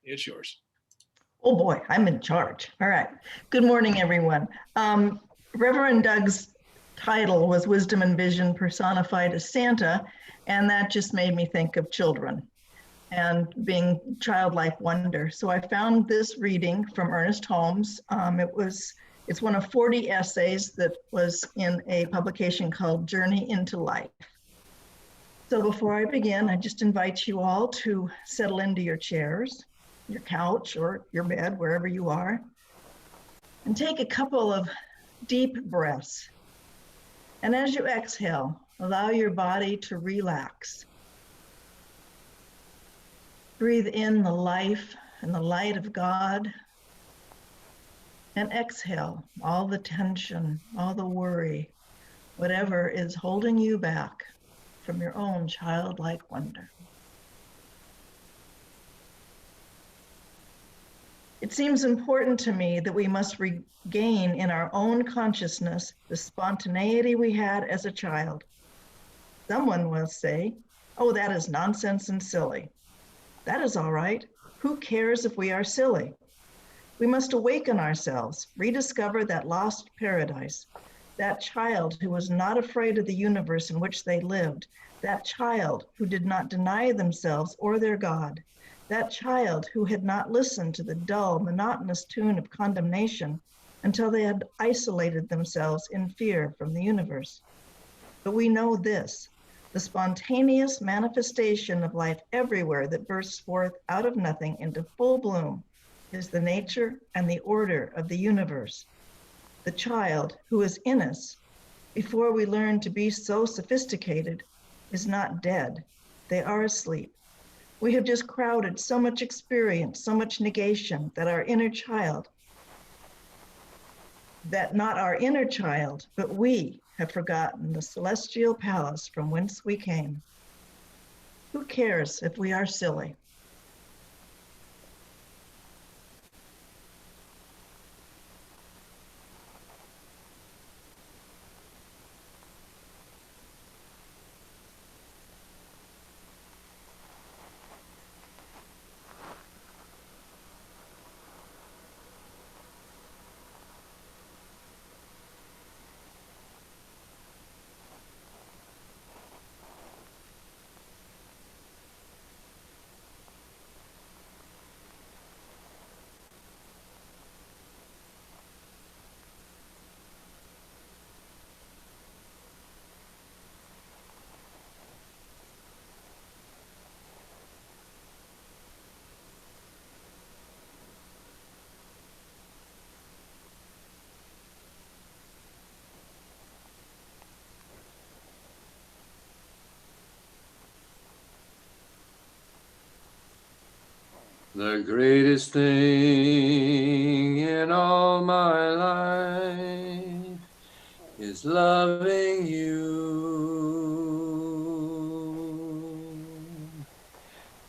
it's yours. Oh boy, I'm in charge. All right. Good morning, everyone. Reverend Doug's title was Wisdom and Vision Personified as Santa, and that just made me think of children and being childlike wonder. So I found this reading from Ernest Holmes. It's one of 40 essays that was in a publication called Journey into Life. So before I begin, I just invite you all to settle into your chairs, your couch or your bed, wherever you are, and take a couple of deep breaths. And as you exhale, allow your body to relax. Breathe in the life and the light of God, and exhale all the tension, all the worry, whatever is holding you back from your own childlike wonder. It seems important to me that we must regain in our own consciousness the spontaneity we had as a child. Someone will say, "Oh, that is nonsense and silly." That is all right. Who cares if we are silly? We must awaken ourselves, rediscover that lost paradise, that child who was not afraid of the universe in which they lived, that child who did not deny themselves or their God, that child who had not listened to the dull, monotonous tune of condemnation until they had isolated themselves in fear from the universe. But we know this, the spontaneous manifestation of life everywhere that bursts forth out of nothing into full bloom is the nature and the order of the universe. The child who is in us before we learn to be so sophisticated is not dead. They are asleep. We have just crowded so much experience, so much negation that our inner child, that not our inner child, but we have forgotten the celestial palace from whence we came. Who cares if we are silly? The greatest thing in all my life is loving you.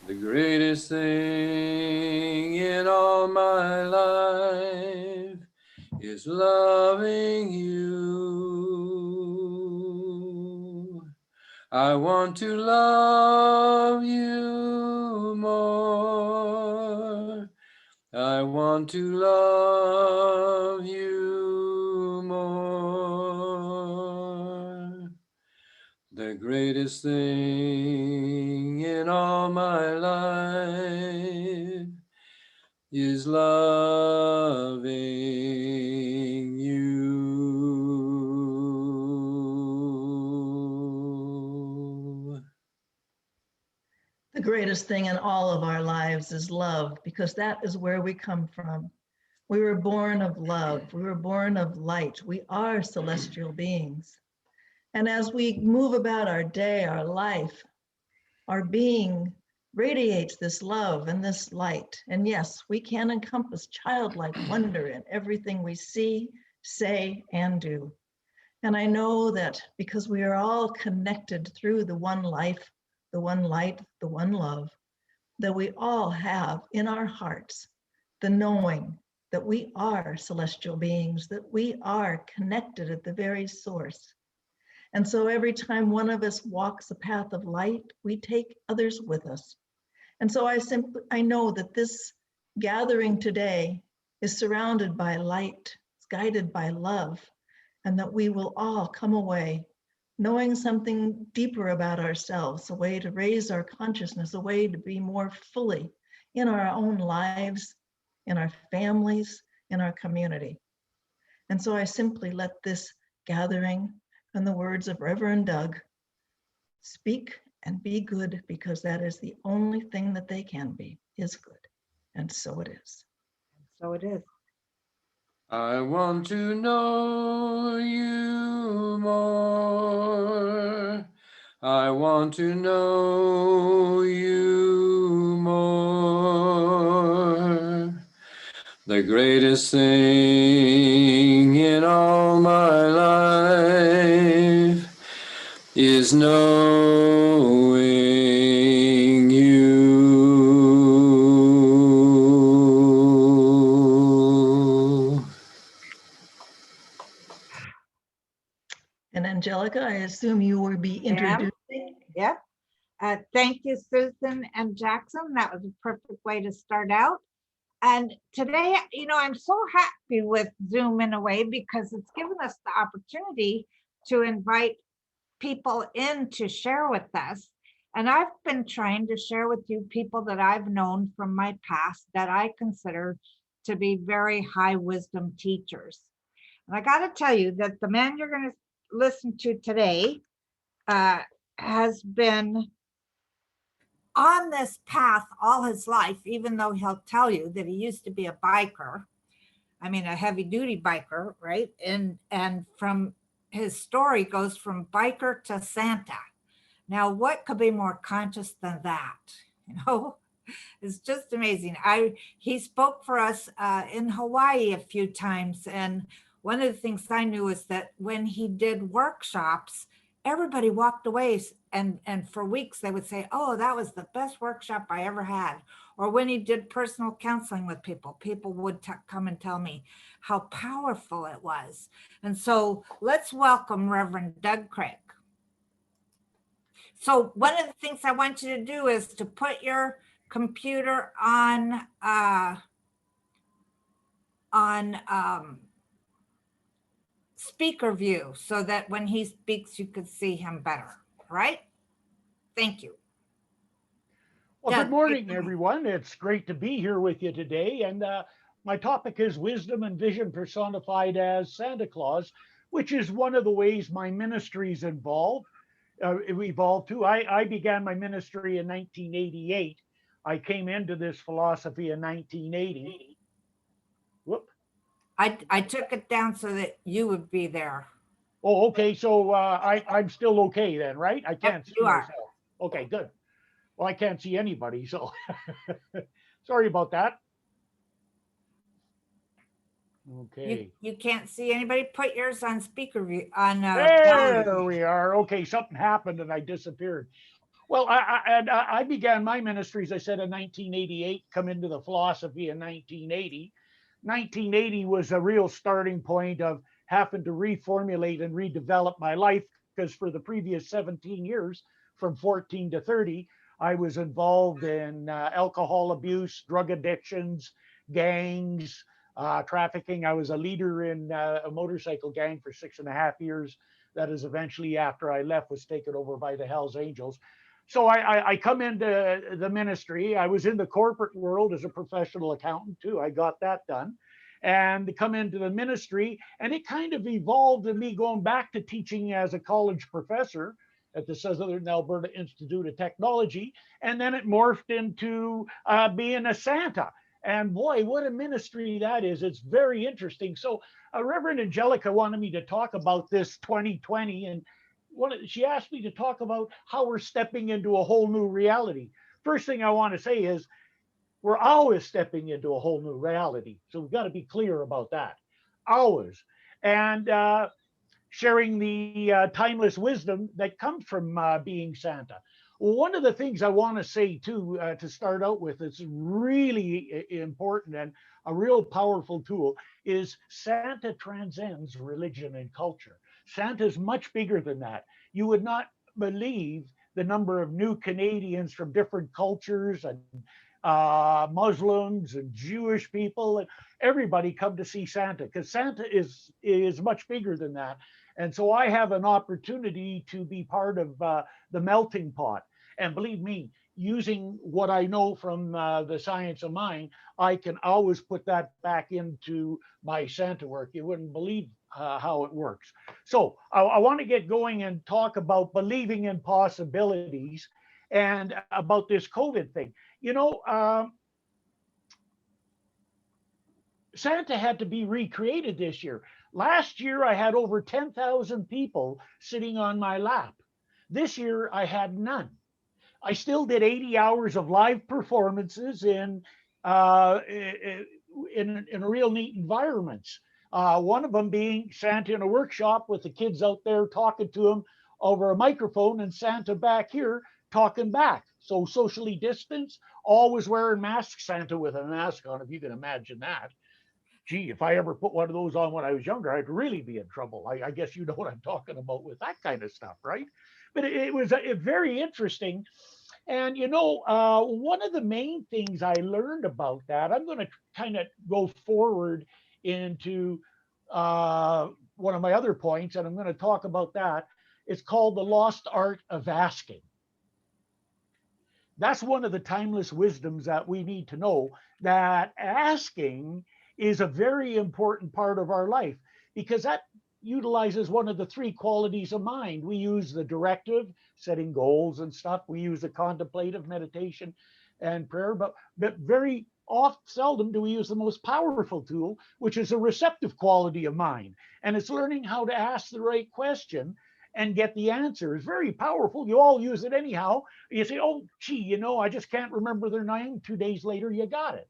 The greatest thing in all my life is loving you. I want to love you more. I want to love you more. The greatest thing in all my life is loving you. The greatest thing in all of our lives is love, because that is where we come from. We were born of love. We were born of light. We are celestial beings. And as we move about our day, our life, our being radiates this love and this light. And yes, we can encompass childlike wonder in everything we see, say, and do. And I know that because we are all connected through the one life, the one light, the one love, that we all have in our hearts the knowing that we are celestial beings, that we are connected at the very source. And so every time one of us walks a path of light, we take others with us. And so I know that this gathering today is surrounded by light, it's guided by love, and that we will all come away knowing something deeper about ourselves, a way to raise our consciousness, a way to be more fully in our own lives, in our families, in our community. And so I simply let this gathering and the words of Reverend Doug speak and be good, because that is the only thing that they can be, is good. And so it is. So it is. I want to know you more. I want to know you more. The greatest thing in all my life is knowing you. And Angelica, I assume you will be introducing. Yeah. Thank you, Susan and Jackson. That was a perfect way to start out. And today, I'm so happy with Zoom in a way, because it's given us the opportunity to invite people in to share with us. And I've been trying to share with you people that I've known from my past that I consider to be very high wisdom teachers. And I got to tell you that the man you're going to listen to today has been on this path all his life, even though he'll tell you that he used to be a biker. I mean, a heavy duty biker, right? And from his story goes from biker to Santa. Now, what could be more conscious than that? It's just amazing. He spoke for us in Hawaii a few times. And one of the things I knew is that when he did workshops, everybody walked away, and for weeks they would say, oh, that was the best workshop I ever had. Or when he did personal counseling with people, people would come and tell me how powerful it was. And so let's welcome Reverend Doug Craig. So one of the things I want you to do is to put your computer on speaker view, so that when he speaks, you could see him better, right? Thank you. Well, Doug, good morning, everyone. It's great to be here with you today. And my topic is Wisdom and Vision Personified as Santa Claus, which is one of the ways my ministries evolved too. I began my ministry in 1988. I came into this philosophy in 1980. Whoop. I took it down so that you would be there. Oh, okay. So I'm still okay then, right? I can't see myself. Okay, good. Well, I can't see anybody, so sorry about that. Okay. You can't see anybody. Put yours on speaker view. There we are. Okay, something happened and I disappeared. Well, I began my ministry, as I said, in 1988, come into the philosophy in 1980. 1980 was a real starting point of having to reformulate and redevelop my life, because for the previous 17 years, from 14 to 30, I was involved in alcohol abuse, drug addictions, gangs, trafficking. I was a leader in a motorcycle gang for 6.5 years. That is eventually, after I left, was taken over by the Hells Angels. So I come into the ministry. I was in the corporate world as a professional accountant too. I got that done. And come into the ministry, and it kind of evolved in me going back to teaching as a college professor at the Southern Alberta Institute of Technology. And then it morphed into being a Santa. And boy, what a ministry that is. It's very interesting. So Reverend Angelica wanted me to talk about this 2020. And she asked me to talk about how we're stepping into a whole new reality. First thing I want to say is we're always stepping into a whole new reality. So we've got to be clear about that. Always. And sharing the timeless wisdom that comes from being Santa. One of the things I want to say too, to start out with, it's really important and a real powerful tool, is Santa transcends religion and culture. Santa is much bigger than that. You would not believe the number of new Canadians from different cultures and Muslims and Jewish people, and everybody come to see Santa, because Santa is much bigger than that. And so I have an opportunity to be part of the melting pot. And believe me, using what I know from the science of mind, I can always put that back into my Santa work. You wouldn't believe how it works. So I want to get going and talk about believing in possibilities and about this COVID thing. You know, Santa had to be recreated this year. Last year, I had over 10,000 people sitting on my lap. This year, I had none. I still did 80 hours of live performances in real neat environments. One of them being Santa in a workshop with the kids out there talking to them over a microphone, and Santa back here talking back. So socially distanced, always wearing masks, Santa with a mask on, if you can imagine that. Gee, if I ever put one of those on when I was younger, I'd really be in trouble. I guess you know what I'm talking about with that kind of stuff, right? But it was very interesting. And, you know, one of the main things I learned about that, I'm going to kind of go forward into one of my other points, and I'm going to talk about that. It's called the lost art of asking. That's one of the timeless wisdoms that we need to know, that asking is a very important part of our life, because that utilizes one of the three qualities of mind. We use the directive, setting goals and stuff. We use the contemplative, meditation and prayer, but very seldom do we use the most powerful tool, which is a receptive quality of mind. And it's learning how to ask the right question and get the answer. Is very powerful. You all use it anyhow. You say, oh, gee, you know, I just can't remember their name. 2 days later, you got it.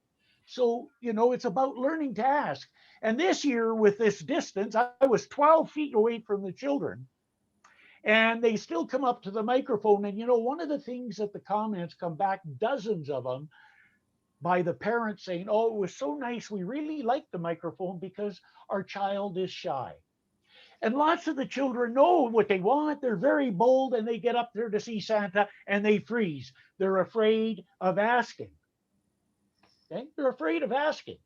So, you know, it's about learning to ask. And this year with this distance, I was 12 feet away from the children, and they still come up to the microphone. And, you know, one of the things that the comments come back, dozens of them, by the parents saying, oh, it was so nice. We really liked the microphone because our child is shy. And lots of the children know what they want. They're very bold, and they get up there to see Santa and they freeze. They're afraid of asking. Okay? They're afraid of asking.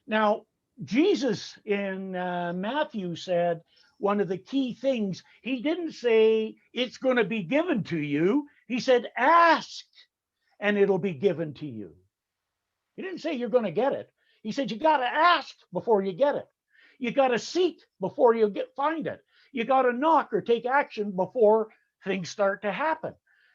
Now, Jesus in Matthew said one of the key things, he didn't say it's going to be given to you. He said, ask and it'll be given to you. He didn't say you're going to get it. He said, you got to ask before you get it. You got to seek before you find it. You got to knock or take action before things start to happen.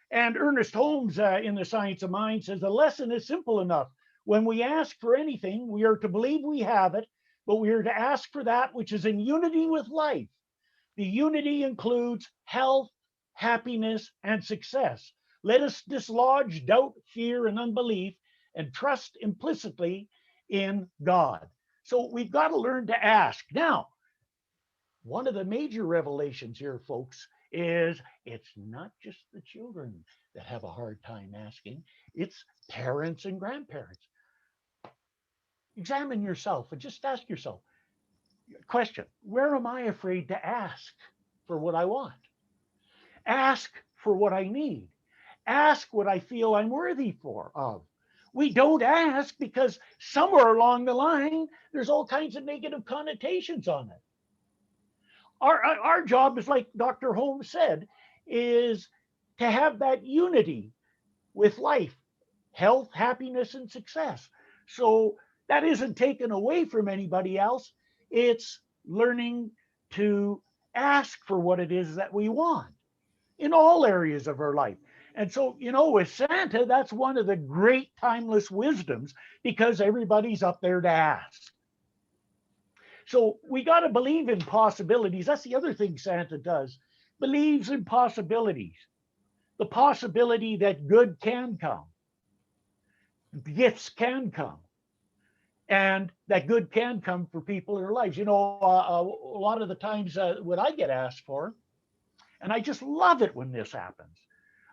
And Ernest Holmes in The Science of Mind says the lesson is simple enough. When we ask for anything, we are to believe we have it, but we are to ask for that which is in unity with life. The unity includes health, happiness, and success. Let us dislodge doubt, fear, and unbelief and trust implicitly in God. So we've got to learn to ask. Now, one of the major revelations here, folks, is it's not just the children that have a hard time asking, it's parents and grandparents. Examine yourself and just ask yourself, question, where am I afraid to ask for what I want? Ask for what I need. Ask what I feel I'm worthy of. We don't ask because somewhere along the line, there's all kinds of negative connotations on it. Our job is, like Dr. Holmes said, is to have that unity with life, health, happiness, and success. So that isn't taken away from anybody else. It's learning to ask for what it is that we want in all areas of our life. And so, you know, with Santa, that's one of the great timeless wisdoms, because everybody's up there to ask. So we got to believe in possibilities. That's the other thing Santa does. Believes in possibilities. The possibility that good can come. Gifts can come. And that good can come for people in their lives. You know, a lot of the times when I get asked for, and I just love it when this happens,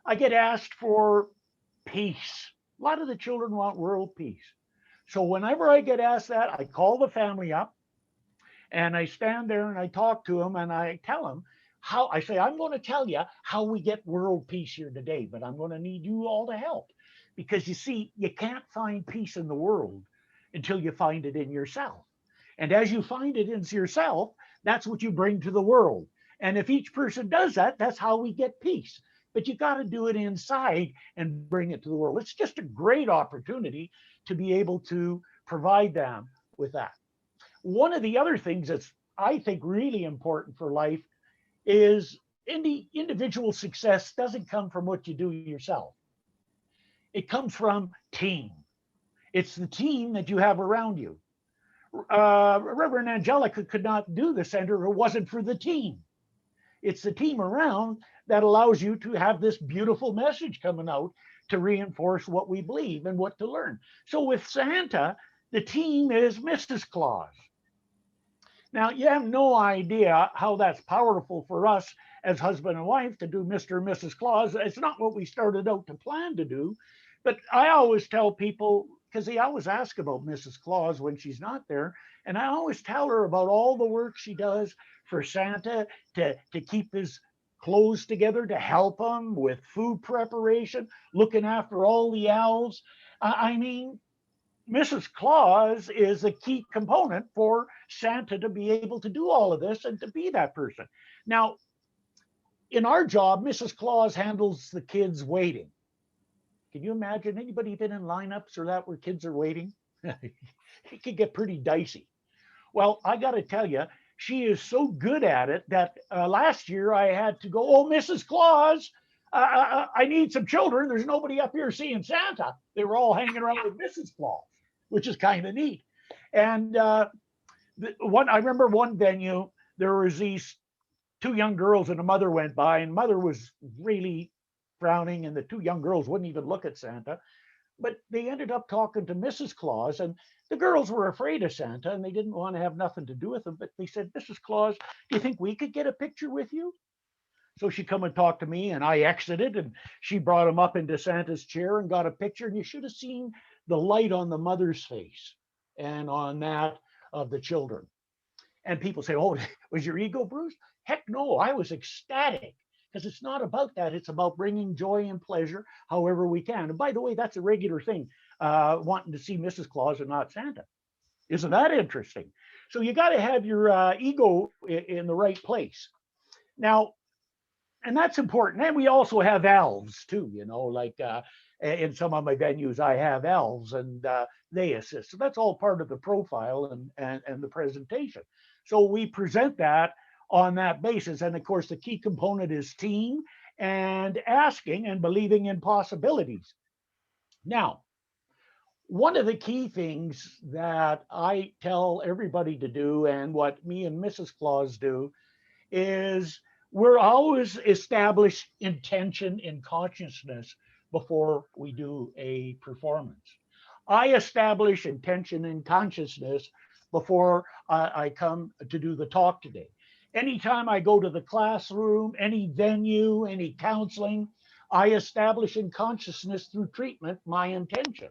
I get asked for peace. A lot of the children want world peace. So whenever I get asked that, I call the family up and I stand there and I talk to them and I tell them how, I say, I'm going to tell you how we get world peace here today, but I'm going to need you all to help. because you see, you can't find peace in the world until you find it in yourself. And as you find it in yourself, that's what you bring to the world. And if each person does that, that's how we get peace. But you got to do it inside and bring it to the world. It's just a great opportunity to be able to provide them with that. One of the other things that's, I think, really important for life is individual success doesn't come from what you do yourself. It comes from team. It's the team that you have around you. Reverend Angelica could not do the center if it wasn't for the team. It's the team around that allows you to have this beautiful message coming out to reinforce what we believe and what to learn. So with Santa, the team is Mrs. Claus. Now, you have no idea how that's powerful for us as husband and wife to do Mr. and Mrs. Claus. It's not what we started out to plan to do, but I always tell people, because they always ask about Mrs. Claus when she's not there, and I always tell her about all the work she does for Santa to keep his clothes together, to help him with food preparation, looking after all the elves. I mean, Mrs. Claus is a key component for Santa to be able to do all of this and to be that person. Now, in our job, Mrs. Claus handles the kids waiting. Can you imagine anybody been in lineups or that where kids are waiting? It could get pretty dicey. Well, I got to tell you, she is so good at it that last year I had to go, oh, Mrs. Claus, I need some children. There's nobody up here seeing Santa. They were all hanging around with Mrs. Claus, which is kind of neat. And I remember one venue, there was these two young girls and a mother went by, and mother was really frowning, and the two young girls wouldn't even look at Santa. But they ended up talking to Mrs. Claus, and the girls were afraid of Santa and they didn't want to have nothing to do with him. But they said, Mrs. Claus, do you think we could get a picture with you? So she come and talked to me, and I exited, and she brought him up into Santa's chair and got a picture. And you should have seen the light on the mother's face and on that of the children. And people say, oh, was your ego bruised? Heck no, I was ecstatic, because it's not about that. It's about bringing joy and pleasure however we can. And by the way, that's a regular thing, wanting to see Mrs. Claus and not Santa. Isn't that interesting? So you got to have your ego in the right place. Now, and that's important. And we also have elves too, you know, like in some of my venues, I have elves and they assist. So that's all part of the profile and the presentation. So we present that on that basis. And of course, the key component is team and asking and believing in possibilities. Now, one of the key things that I tell everybody to do, and what me and Mrs. Claus do, is we're always establish intention in consciousness before we do a performance. I establish intention in consciousness before I come to do the talk today. Anytime I go to the classroom, any venue, any counseling, I establish in consciousness through treatment my intention.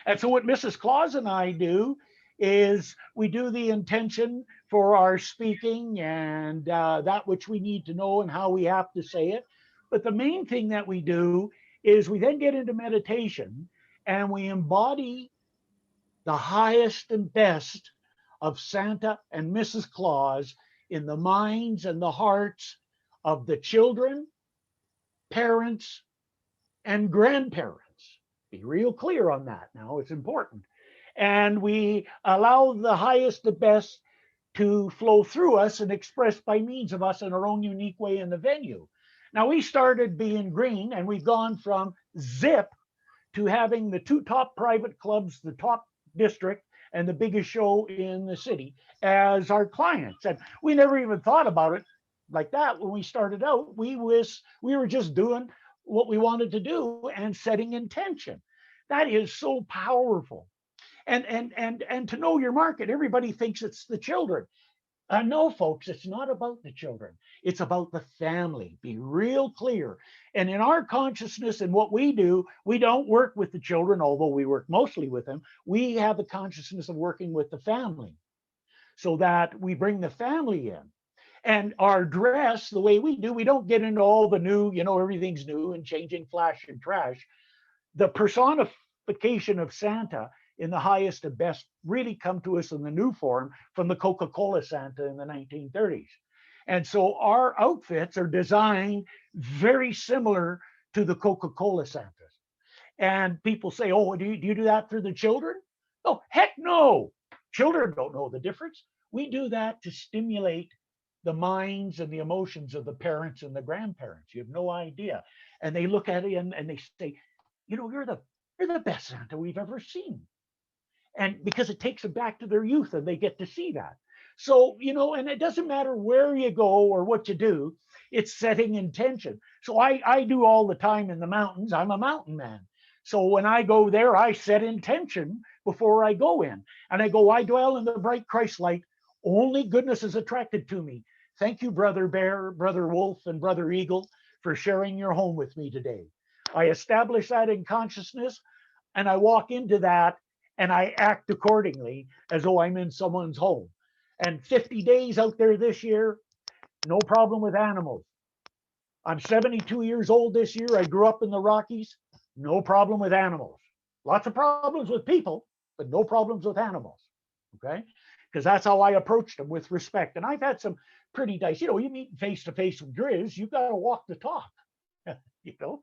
And so what Mrs. Claus and I do is we do the intention for our speaking and that which we need to know and how we have to say it. But the main thing that we do is we then get into meditation and we embody the highest and best of Santa and Mrs. Claus in the minds and the hearts of the children, parents, and grandparents. Be real clear on that now, it's important. And we allow the highest, the best to flow through us and expressed by means of us in our own unique way in the venue. Now, we started being green and we've gone from zip to having the two top private clubs, the top district, and the biggest show in the city as our clients. And we never even thought about it like that when we started out. We were just doing what we wanted to do and setting intention. That is so powerful. And to know your market, everybody thinks it's the children. No, folks, it's not about the children. It's about the family. Be real clear. And in our consciousness and what we do, we don't work with the children, although we work mostly with them. We have the consciousness of working with the family so that we bring the family in. And our dress, the way we do, we don't get into all the new, you know, everything's new and changing flash and trash. the personification of Santa in the highest and best really come to us in the new form from the Coca-Cola Santa in the 1930s. And so our outfits are designed very similar to the Coca-Cola Santas. And people say, oh, do you do that for the children? Oh, heck no. Children don't know the difference. We do that to stimulate the minds and the emotions of the parents and the grandparents. You have no idea. And they look at it and they say, you know, you're the best Santa we've ever seen. And because it takes them back to their youth and they get to see that. So, you know, and it doesn't matter where you go or what you do, it's setting intention. So I do all the time in the mountains. I'm a mountain man. So when I go there, I set intention before I go in. And I go, I dwell in the bright Christ light. Only goodness is attracted to me. Thank you, Brother Bear, Brother Wolf, and Brother Eagle, for sharing your home with me today. I establish that in consciousness, and I walk into that, and I act accordingly as though I'm in someone's home. And 50 days out there this year, no problem with animals. I'm 72 years old this year. I grew up in the Rockies. No problem with animals. Lots of problems with people, but no problems with animals. Okay? Because that's how I approached them, with respect. And I've had some pretty nice, you know, you meet face to face with Grizz, you got to walk the talk. You know,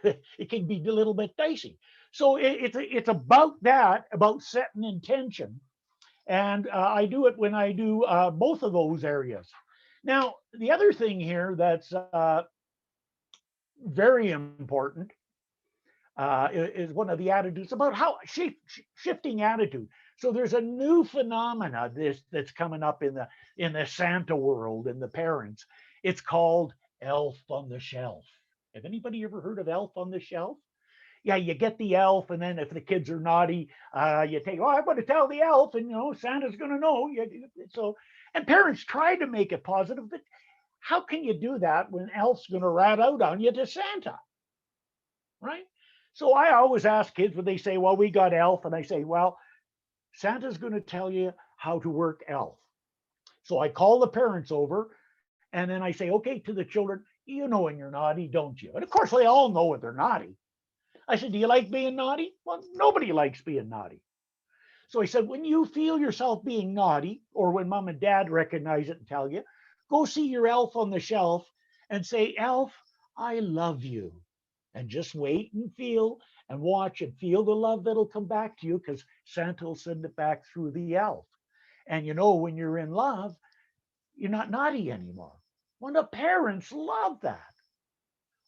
it can be a little bit dicey. So it's about that, about setting intention. And I do it when I do both of those areas. Now, the other thing here that's very important is one of the attitudes about how shifting attitude. So there's a new phenomena that's coming up in the Santa world, in the parents. It's called elf on the shelf. Have anybody ever heard of elf on the shelf? Yeah, you get the elf, and then if the kids are naughty, you take, oh, I'm going to tell the elf, and you know, Santa's going to know. So, and parents try to make it positive, but how can you do that when elf's going to rat out on you to Santa, right? So I always ask kids when they say, well, we got elf, and I say, well, Santa's going to tell you how to work elf. So I call the parents over, and then I say, okay, to the children, you know when you're naughty, don't you? And of course, they all know when they're naughty. I said, do you like being naughty? Well, nobody likes being naughty. So I said, when you feel yourself being naughty, or when mom and dad recognize it and tell you, go see your elf on the shelf and say, elf, I love you. And just wait and feel and watch and feel the love that'll come back to you, because Santa will send it back through the elf. And you know, when you're in love, you're not naughty anymore. When the parents love that.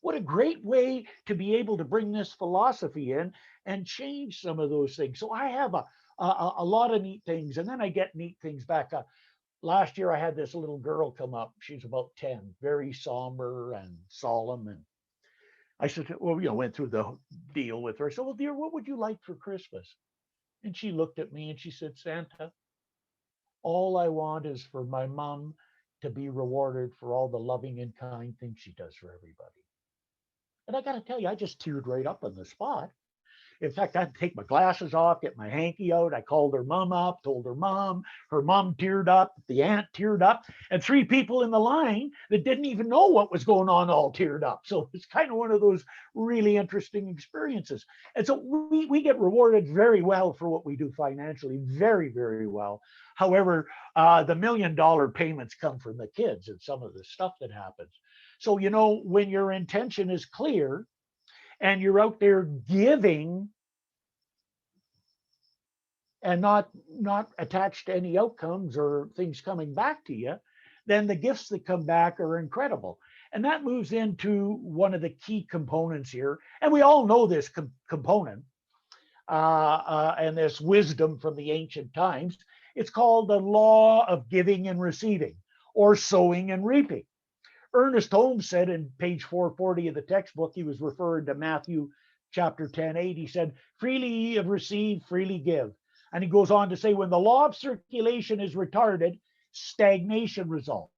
What a great way to be able to bring this philosophy in and change some of those things. So I have a lot of neat things, and then I get neat things back. Last year I had this little girl come up. She's about 10, very somber and solemn. And I said, well, you know, went through the deal with her. I said, well, dear, what would you like for Christmas? And she looked at me and she said, Santa, all I want is for my mom to be rewarded for all the loving and kind things she does for everybody. And I got to tell you, I just teared right up on the spot. In fact, I had to take my glasses off, get my hanky out. I called her mom up, told her mom teared up, the aunt teared up, and 3 people in the line that didn't even know what was going on all teared up. So it's kind of one of those really interesting experiences. And so we get rewarded very well for what we do financially, very, very well. However, the $1 million payments come from the kids and some of the stuff that happens. So, you know, when your intention is clear, and you're out there giving and not attached to any outcomes or things coming back to you, then the gifts that come back are incredible. And that moves into one of the key components here. And we all know this component and this wisdom from the ancient times. It's called the law of giving and receiving, or sowing and reaping. Ernest Holmes said in page 440 of the textbook, he was referring to Matthew chapter 10:8. He said, freely ye have received, freely give. And he goes on to say, when the law of circulation is retarded, stagnation results.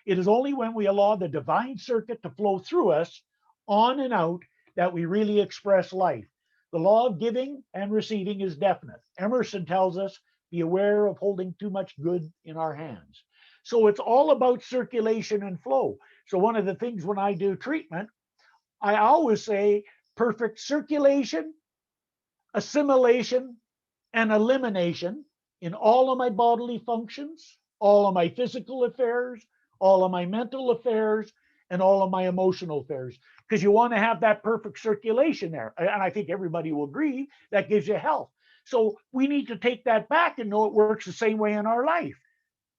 It is only when we allow the divine circuit to flow through us, on and out, that we really express life. The law of giving and receiving is definite. Emerson tells us, be aware of holding too much good in our hands. So it's all about circulation and flow. So one of the things when I do treatment, I always say, perfect circulation, assimilation, and elimination in all of my bodily functions, all of my physical affairs, all of my mental affairs, and all of my emotional affairs. Because you want to have that perfect circulation there. And I think everybody will agree that gives you health. So we need to take that back and know it works the same way in our life,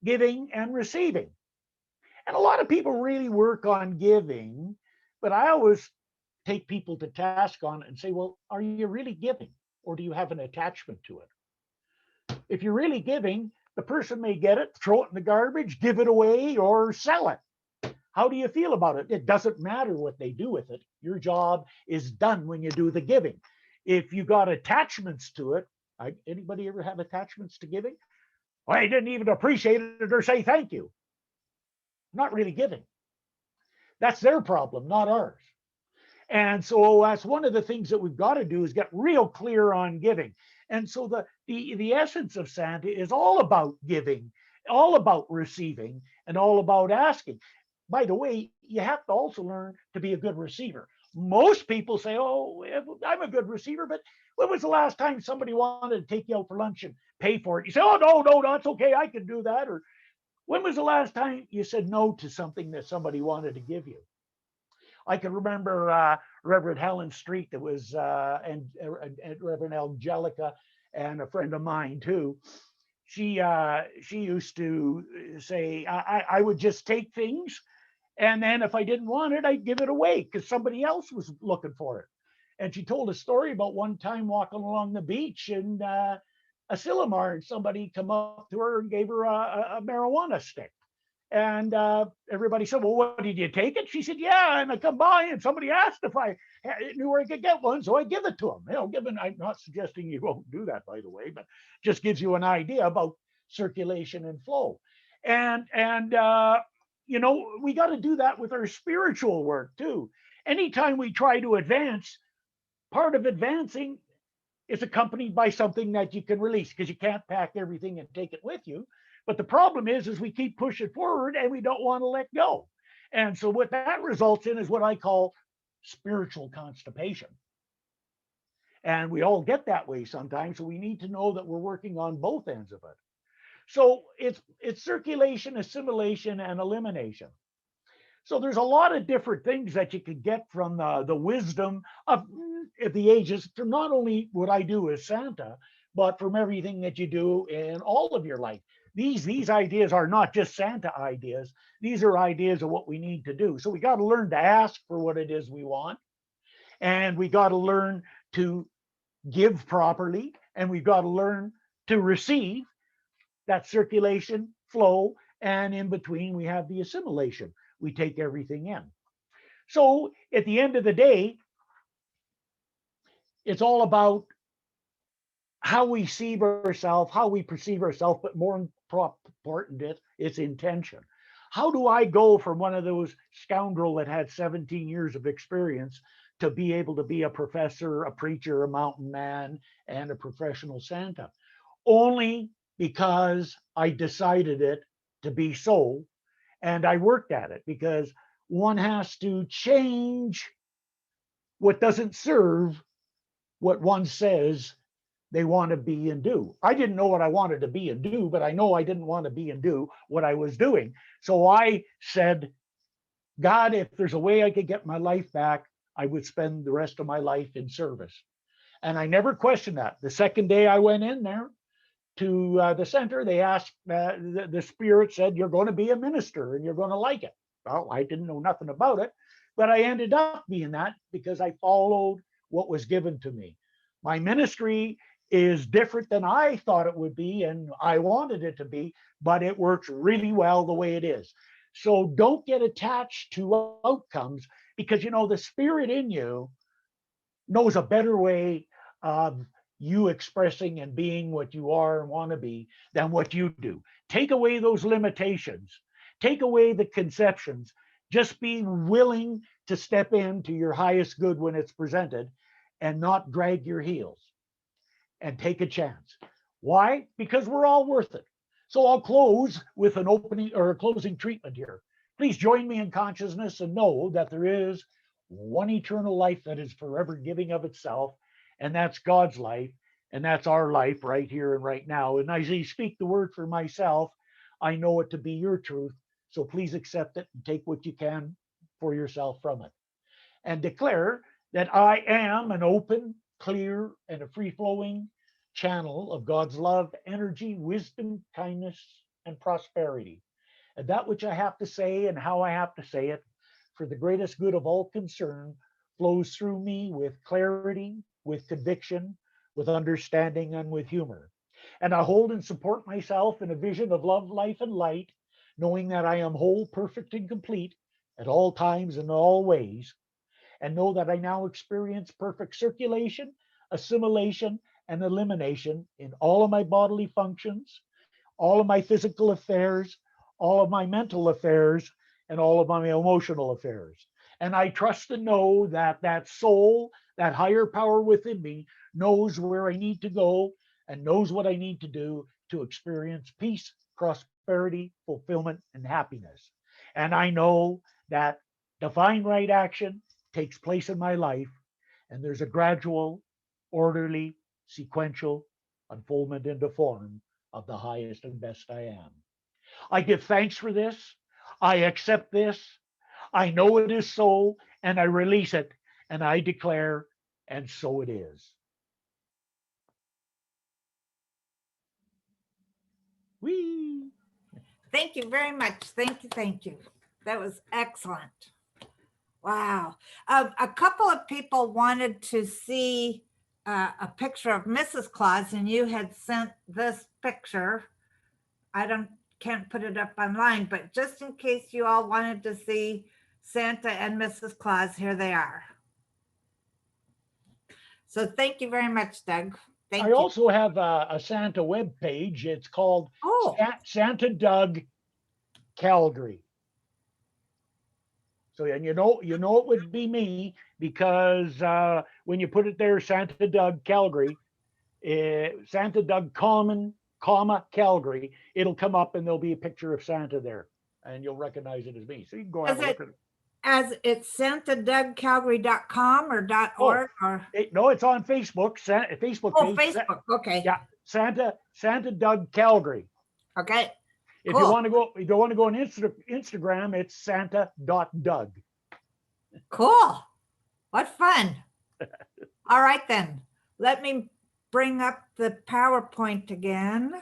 giving and receiving. And a lot of people really work on giving, but I always take people to task on it and say, well, are you really giving, or do you have an attachment to it? If you're really giving, the person may get it, throw it in the garbage, give it away, or sell it. How do you feel about it? It doesn't matter what they do with it. Your job is done when you do the giving. If you got attachments to it, anybody ever have attachments to giving? Well, I didn't even appreciate it or say thank you. Not really giving. That's their problem, not ours. And so that's one of the things that we've got to do is get real clear on giving. And so the essence of Santa is all about giving, all about receiving, and all about asking. By the way, you have to also learn to be a good receiver. Most people say, oh, I'm a good receiver, but when was the last time somebody wanted to take you out for lunch and pay for it? You say, oh, no, that's okay, I can do that. Or when was the last time you said no to something that somebody wanted to give you? I can remember Reverend Helen Street, that was and Reverend Angelica, and a friend of mine too. She used to say, I would just take things, and then if I didn't want it, I'd give it away because somebody else was looking for it. And she told a story about one time walking along the beach in Asilomar, and somebody come up to her and gave her a marijuana stick. And everybody said, well, what, did you take it? She said, yeah. And I come by and somebody asked if I knew where I could get one. So I give it to them. You know, I'm not suggesting you won't do that, by the way, but just gives you an idea about circulation and flow. And you know, we got to do that with our spiritual work too. Anytime we try to advance, part of advancing is accompanied by something that you can release, because you can't pack everything and take it with you. But the problem is we keep pushing forward and we don't want to let go. And so what that results in is what I call spiritual constipation. And we all get that way sometimes. So we need to know that we're working on both ends of it. So it's circulation, assimilation, and elimination. So there's a lot of different things that you could get from the wisdom of the ages, from not only what I do as Santa, but from everything that you do in all of your life. These ideas are not just Santa ideas. These are ideas of what we need to do. So we got to learn to ask for what it is we want. And we got to learn to give properly. And we've got to learn to receive, that circulation, flow. And in between, we have the assimilation. We take everything in. So at the end of the day, it's all about how we see ourselves, how we perceive ourselves, but more important, it's intention. How do I go from one of those scoundrel that had 17 years of experience to be able to be a professor, a preacher, a mountain man, and a professional Santa? Only because I decided it to be so, and I worked at it, because one has to change what doesn't serve what one says they want to be and do. I didn't know what I wanted to be and do, but I know I didn't want to be and do what I was doing. So I said, God, if there's a way I could get my life back, I would spend the rest of my life in service. And I never questioned that. The second day I went in there to the center, they asked, the spirit said, you're going to be a minister and you're going to like it. Well, I didn't know nothing about it, but I ended up being that because I followed what was given to me. My ministry is different than I thought it would be, and I wanted it to be, but it works really well the way it is. So don't get attached to outcomes, because, you know, the spirit in you knows a better way of you expressing and being what you are and want to be than what you do. Take away those limitations, take away the conceptions, just be willing to step into your highest good when it's presented and not drag your heels. And take a chance. Why? Because we're all worth it. So I'll close with an opening or a closing treatment here. Please join me in consciousness and know that there is one eternal life that is forever giving of itself, and that's God's life, and that's our life right here and right now. And as I speak the word for myself, I know it to be your truth. So please accept it and take what you can for yourself from it. And declare that I am an open, clear, and a free flowing channel of God's love, energy, wisdom, kindness, and prosperity. And that which I have to say and how I have to say it for the greatest good of all concerned flows through me with clarity, with conviction, with understanding, and with humor. And I hold and support myself in a vision of love, life, and light, knowing that I am whole, perfect, and complete at all times and in all ways, and know that I now experience perfect circulation, assimilation, and elimination in all of my bodily functions, all of my physical affairs, all of my mental affairs, and all of my emotional affairs. And I trust and know that that soul, that higher power within me, knows where I need to go and knows what I need to do to experience peace, prosperity, fulfillment, and happiness. And I know that divine right action takes place in my life, and there's a gradual, orderly, sequential unfoldment into form of the highest and best I am. I give thanks for this. I accept this. I know it is so, and I release it, and I declare, and so it is. Whee! Thank you very much. Thank you. Thank you. That was excellent. Wow. A couple of people wanted to see a picture of Mrs. Claus, and you had sent this picture. I can't put it up online, but just in case you all wanted to see Santa and Mrs. Claus, here they are. So thank you very much, Doug. Thank I you. also have a Santa web page. It's called Santa Doug Calgary. So, and you know it would be me because when you put it there, Santa Doug Calgary, Santa Doug Calgary, it'll come up and there'll be a picture of Santa there, and you'll recognize it as me. So you can go have a look at it. As it's santadougcalgary.com or .org or no, it's on Facebook. Facebook page. Facebook. Okay. Yeah, Santa Doug Calgary. Okay. If you want to go, on Instagram, it's Santa.Doug. Cool. What fun. All right then. Let me bring up the PowerPoint again.